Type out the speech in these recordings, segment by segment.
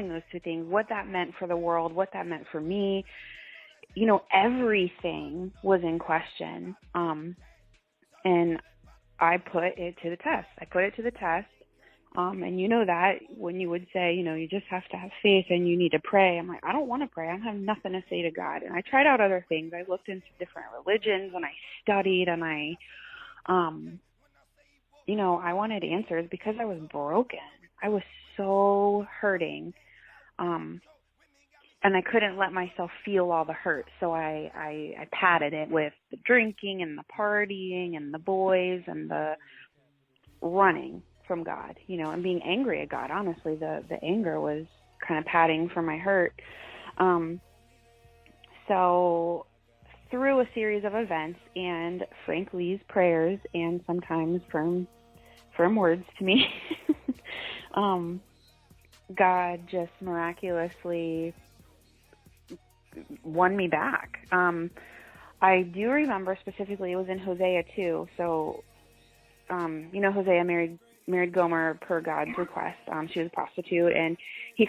comparing those two things, what that meant for the world, what that meant for me, you know, everything was in question. And I put it to the test. And you know that when you would say, you know, you just have to have faith and you need to pray. I'm like, I don't want to pray. I have nothing to say to God. And I tried out other things. I looked into different religions and I studied and I, you know, I wanted answers because I was broken. I was so hurting. And I couldn't let myself feel all the hurt. So I padded it with the drinking and the partying and the boys and the running from God, you know, and being angry at God. Honestly, the anger was kind of padding for my hurt. So through a series of events and Frank Lee's prayers and sometimes firm words to me, God just miraculously won me back. I do remember specifically it was in Hosea 2. So, you know, Hosea married Gomer per God's request. She was a prostitute, and he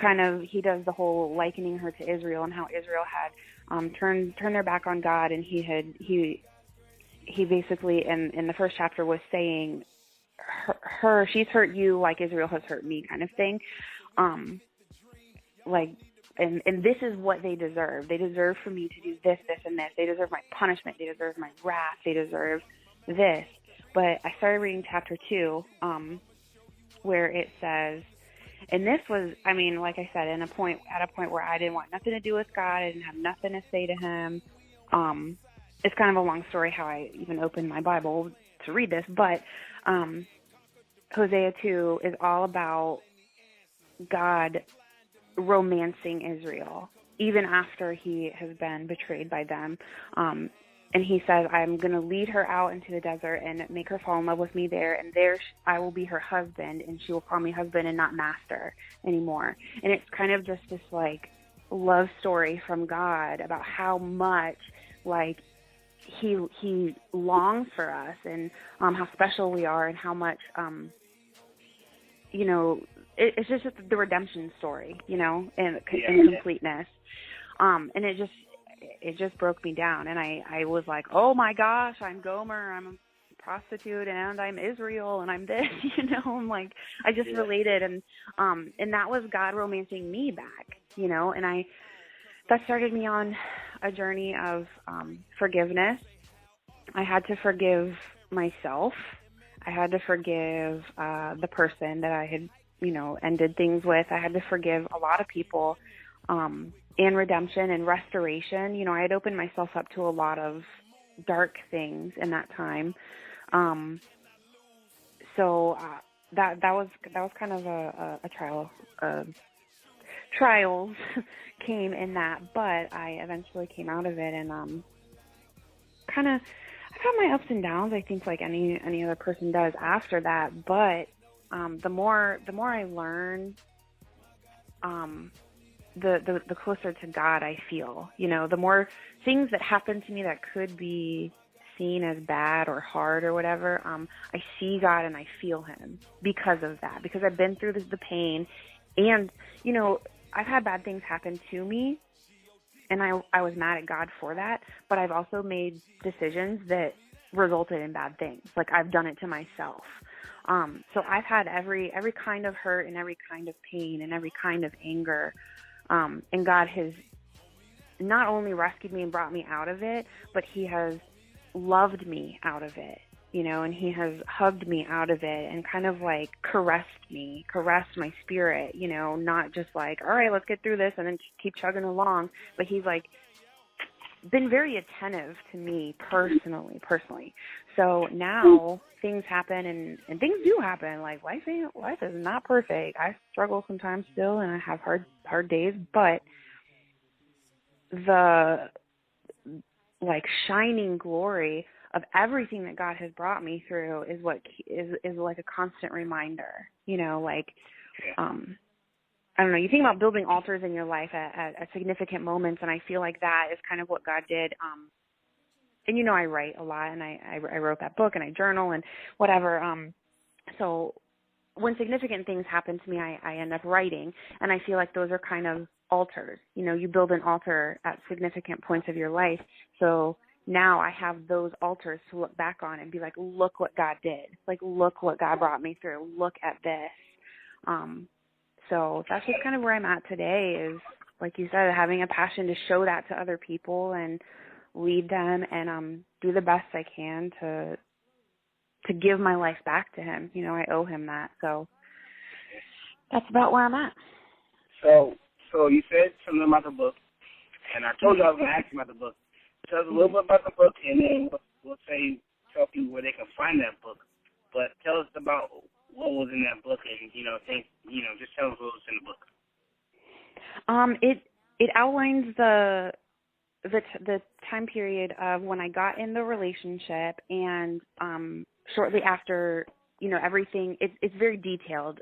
does the whole likening her to Israel and how Israel had turned their back on God, and he basically in the first chapter was saying she's hurt you like Israel has hurt me, kind of thing. And this is what they deserve. They deserve for me to do this, this, and this. They deserve my punishment. They deserve my wrath. They deserve this. But I started reading chapter 2, where it says, and this was, I mean, like I said, at a point where I didn't want nothing to do with God. I didn't have nothing to say to him. It's kind of a long story how I even opened my Bible to read this, but Hosea 2 is all about God romancing Israel, even after he has been betrayed by them. And he says, I'm going to lead her out into the desert and make her fall in love with me there. And there I will be her husband, and she will call me husband and not master anymore. And it's kind of just this like love story from God about how much like he longs for us, and how special we are, and how much, you know, it's just the redemption story, you know, and completeness. And it just broke me down. And I was like, oh my gosh, I'm Gomer, I'm a prostitute, and I'm Israel, and I'm this, you know. I'm like, I just related. And that was God romancing me back, you know. And that started me on a journey of forgiveness. I had to forgive myself. I had to forgive the person that I had, you know, ended things with. I had to forgive a lot of people, and redemption and restoration. You know, I had opened myself up to a lot of dark things in that time. So that was kind of a trial. Trials came in that, but I eventually came out of it, and kind of, I've had my ups and downs, I think, like any other person does after that. But the more I learn, the closer to God I feel. You know, the more things that happen to me that could be seen as bad or hard or whatever, I see God and I feel him because of that, because I've been through the pain. And, you know, I've had bad things happen to me, and I was mad at God for that, but I've also made decisions that resulted in bad things. Like, I've done it to myself. So I've had every kind of hurt and every kind of pain and every kind of anger. And God has not only rescued me and brought me out of it, but he has loved me out of it, you know, and he has hugged me out of it and kind of like caressed my spirit, you know, not just like, all right, let's get through this and then keep chugging along. But he's like been very attentive to me personally. So now things happen and things do happen. Like life is not perfect. I struggle sometimes still, and I have hard days, but the like shining glory of everything that God has brought me through is what is like a constant reminder, you know, like, I don't know, you think about building altars in your life at significant moments, and I feel like that is kind of what God did. And, you know, I write a lot, and I wrote that book, and I journal and whatever. So when significant things happen to me, I end up writing, and I feel like those are kind of altars. You know, you build an altar at significant points of your life. So now I have those altars to look back on and be like, look what God did. Like, look what God brought me through. Look at this. So that's just kind of where I'm at today is, like you said, having a passion to show that to other people and lead them and do the best I can to give my life back to him. You know, I owe him that. So that's about where I'm at. So you said something about the book, and I told you I was going to ask you about the book. Tell us a little bit about the book, and then we'll tell people where they can find that book. But tell us about what was in that book, and just tell us what was in the book. It outlines the time period of when I got in the relationship, and shortly after, you know, everything. It's very detailed.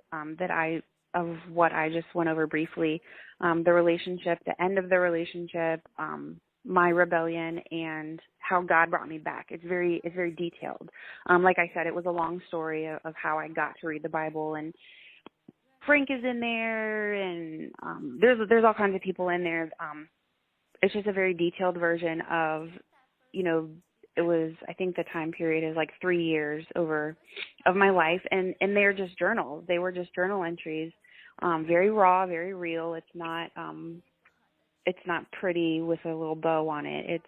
Of what I just went over briefly, the relationship, the end of the relationship, my rebellion, and how God brought me back. It's very detailed. Like I said, it was a long story of how I got to read the Bible, and Frank is in there, and there's all kinds of people in there. It's just a very detailed version of, you know, it was, I think the time period is like 3 years of my life, and they're just journals. They were just journal entries, very raw, very real. It's not pretty with a little bow on it.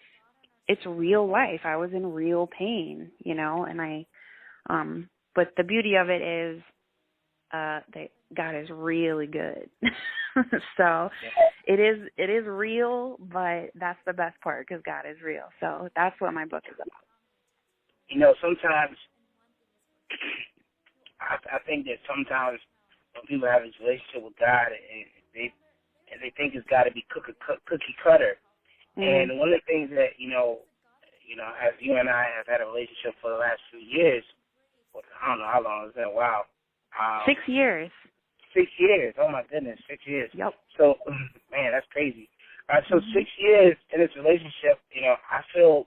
It's real life. I was in real pain, you know, and but the beauty of it is, that God is really good. So it is real, but that's the best part because God is real. So that's what my book is about. You know, sometimes I think that sometimes when people have this relationship with God and they think it's got to be cookie cutter. Mm-hmm. And one of the things that, you know, as you and I have had a relationship for the last few years, I don't know how long, it's been a while. 6 years. 6 years. Oh, my goodness, 6 years. Yep. So, man, that's crazy. So 6 years in this relationship, you know, I feel,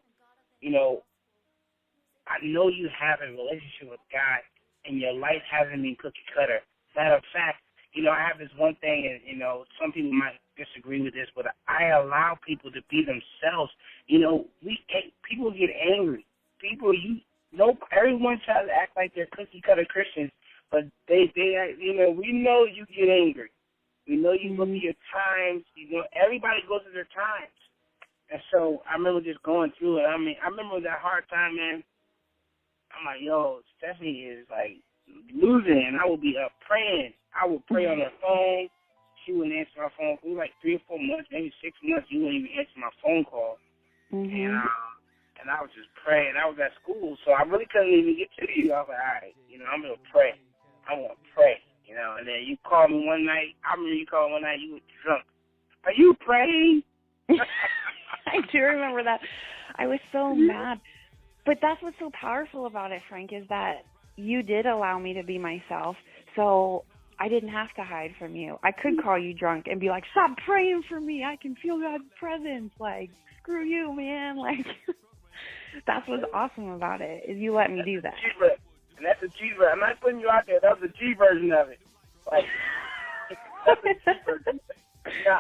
you know, I know you have a relationship with God and your life hasn't been cookie cutter. Matter of fact, you know, I have this one thing, and, you know, some people might disagree with this, but I allow people to be themselves. You know, people get angry. Everyone tries to act like they're cookie cutter Christians, but they you know, we know you get angry. We know you go through your times. You know, everybody goes through their times. And so I remember just going through it. I mean, I remember that hard time, man. I'm like, yo, Stephanie is like losing, and I would be up praying. I would pray on her phone. She wouldn't answer my phone for like 3 or 4 months, maybe 6 months. You wouldn't even answer my phone call. Mm-hmm. And I was just praying. I was at school, so I really couldn't even get to you. I was like, all right, you know, I'm going to pray. I want to pray, you know. And then you called me one night. I remember you called one night. You were drunk. Are you praying? I do remember that. I was so mad. But that's what's so powerful about it, Frank, is that you did allow me to be myself. So I didn't have to hide from you. I could call you drunk and be like, stop praying for me. I can feel God's presence. Like, screw you, man. Like, that's what's awesome about it, is you let me do that. And that's the G version. I'm not putting you out there. That was the G version of it. Like, that's the G version.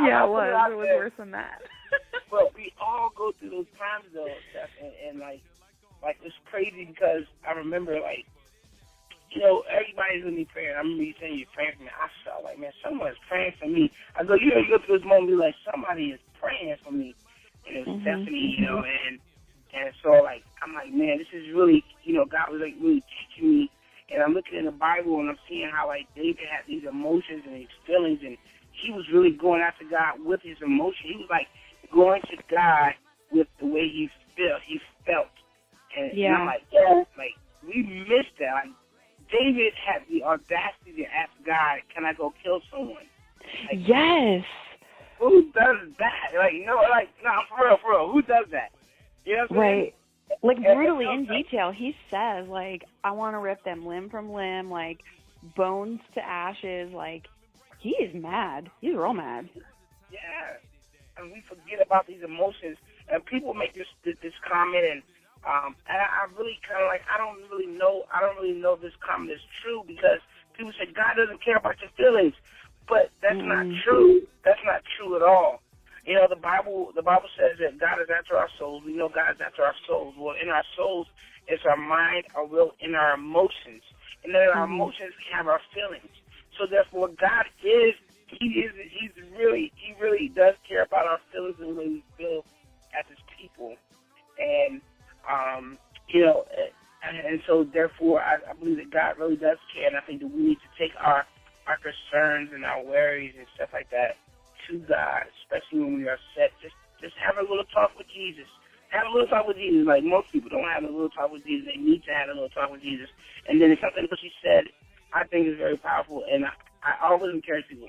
Yeah, it was. It was worse than that. But we all go through those times, though, Steph, and like it's crazy because I remember, like, you know, everybody's going to be praying. I remember you saying you're praying for me. I felt like, man, someone's praying for me. I go, you know, you go through this moment, be like, somebody is praying for me. And it was Stephanie, you know, and so, like, I'm like, man, this is really, you know, God was, like, really teaching me. And I'm looking in the Bible, and I'm seeing how, like, David had these emotions and these feelings, and he was really going after God with his emotion. He was, like, going to God with the way he felt. And I'm like, yeah, like, we missed that. Like, David had the audacity to ask God, can I go kill someone? Like, yes. Who does that? Like, you know, like, no, for real, who does that? You know what I'm saying? Right. Like, brutally in detail, he says, like, I want to rip them limb from limb, like, bones to ashes. Like, he is mad. He's real mad. Yeah. And we forget about these emotions. And people make this comment, and I really kind of like, I don't really know if this comment is true, because people say God doesn't care about your feelings, but that's not true. That's not true at all. You know, the Bible says that God is after our souls. We know God is after our souls. Well, in our souls is our mind, our will, and our emotions. And then in our emotions, we have our feelings. So therefore, God is, he really does care about our feelings and the way we feel as his people. And, you know, and so therefore, I believe that God really does care. And I think that we need to take our concerns and our worries and stuff like that to God, especially when we are upset. Just have a little talk with Jesus. Have a little talk with Jesus. Like most people don't have a little talk with Jesus. They need to have a little talk with Jesus. And then something that she said, I think is very powerful. And I always encourage people,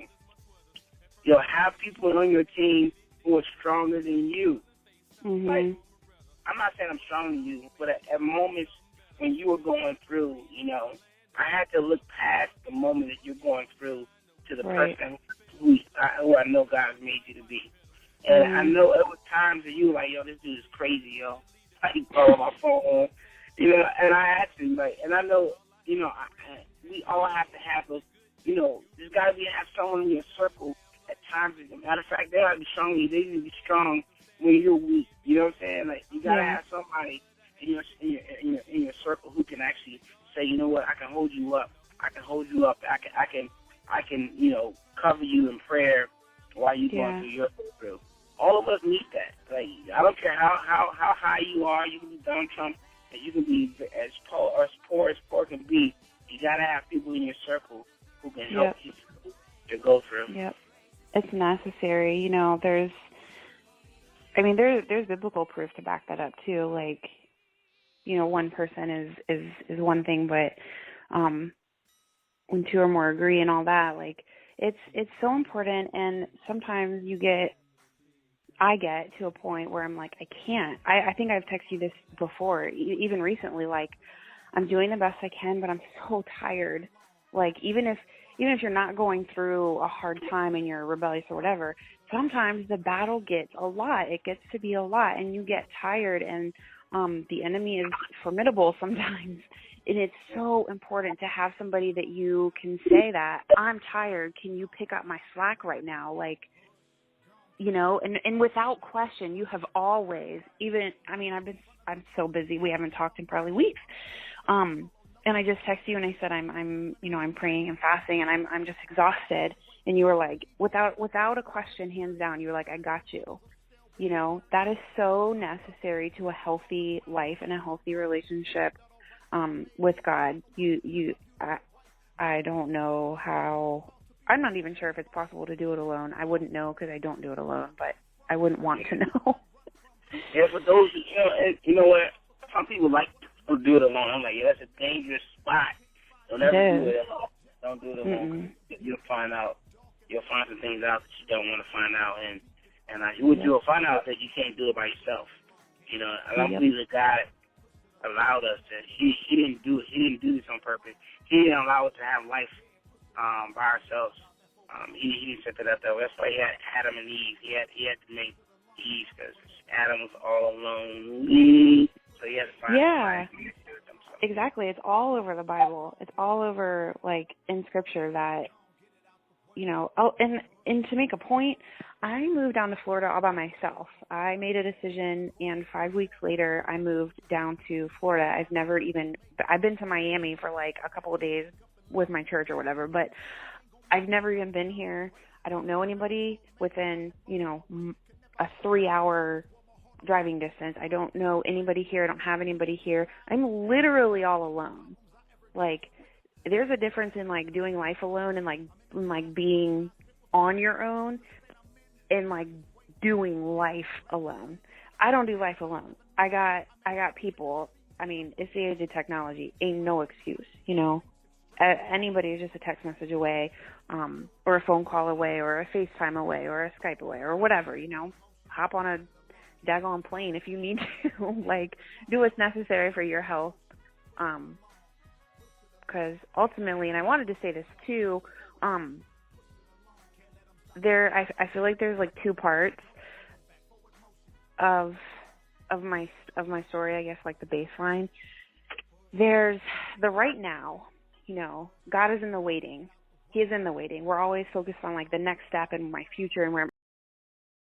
you know, have people on your team who are stronger than you. Like, I'm not saying I'm stronger than you, but at moments when you were going through, you know, I had to look past the moment that you're going through to the person who I know God has made you to be. And I know there were times that you were like, yo, this dude is crazy, yo. I can call my phone, you know, and I had to, like, and I know, you know, we all have to have those, you know, there's got to have someone in your circle at times. As a matter of fact, they ought to be strong. They need to be strong when you're weak. You know what I'm saying? Like, you got to have somebody in your circle who can actually say, you know what, I can hold you up. I can hold you up. I can, you know, cover you in prayer while you're going through your through. All of us need that. Like, I don't care how high you are. You can be Donald Trump, and you can be as poor as poor can be. You gotta have people in your circle who can help you to go through. Yep, it's necessary. You know, there's biblical proof to back that up too. Like, you know, one person is one thing, but when two or more agree and all that, like, it's so important. And sometimes I get to a point where I'm like, I can't. I think I've texted you this before, even recently. Like, I'm doing the best I can, but I'm so tired. Like, even if you're not going through a hard time and you're rebellious or whatever, sometimes the battle gets a lot. It gets to be a lot, and you get tired, and the enemy is formidable sometimes. And it's so important to have somebody that you can say that, I'm tired, can you pick up my slack right now? Like, you know, and without question, you have always, I'm so busy. We haven't talked in probably weeks. And I just texted you and I said, I'm praying and fasting and I'm just exhausted. And you were like, without a question, hands down, you were like, I got you. You know, that is so necessary to a healthy life and a healthy relationship, with God. I don't know how. I'm not even sure if it's possible to do it alone. I wouldn't know because I don't do it alone, but I wouldn't want to know. Yeah, for those, you know what? Some people like to do it alone. I'm like, yeah, that's a dangerous spot. Don't ever do it alone. Don't do it alone. You'll find some things out that you don't want to find out, and you'll find out that you can't do it by yourself. You know, I don't believe that God allowed us to. He didn't do it. He didn't do this on purpose. He didn't allow us to have life by ourselves. He didn't set that up that way. That's why he had Adam and Eve. He had to make Eve because Adam was all alone. So he had to find life. Exactly. It's all over the Bible. It's all over, like, in Scripture that, you know, and to make a point, I moved down to Florida all by myself. I made a decision, and 5 weeks later, I moved down to Florida. I've been to Miami for, like, a couple of days with my church or whatever, but I've never even been here. I don't know anybody within, you know, a 3-hour driving distance. I don't know anybody here. I don't have anybody here. I'm literally all alone. Like, there's a difference in, like, doing life alone and, like being on your own and, like, doing life alone. I don't do life alone. I got people. I mean, it's the age of technology. Ain't no excuse, you know. Anybody is just a text message away, or a phone call away, or a FaceTime away, or a Skype away, or whatever, you know. Hop on a daggone plane if you need to. Like, do what's necessary for your health. Because ultimately, and I wanted to say this too, I feel like there's like two parts of my story, I guess, like the baseline. There's the right now, God is in the waiting. He is in the waiting. We're always focused on like the next step and my future and where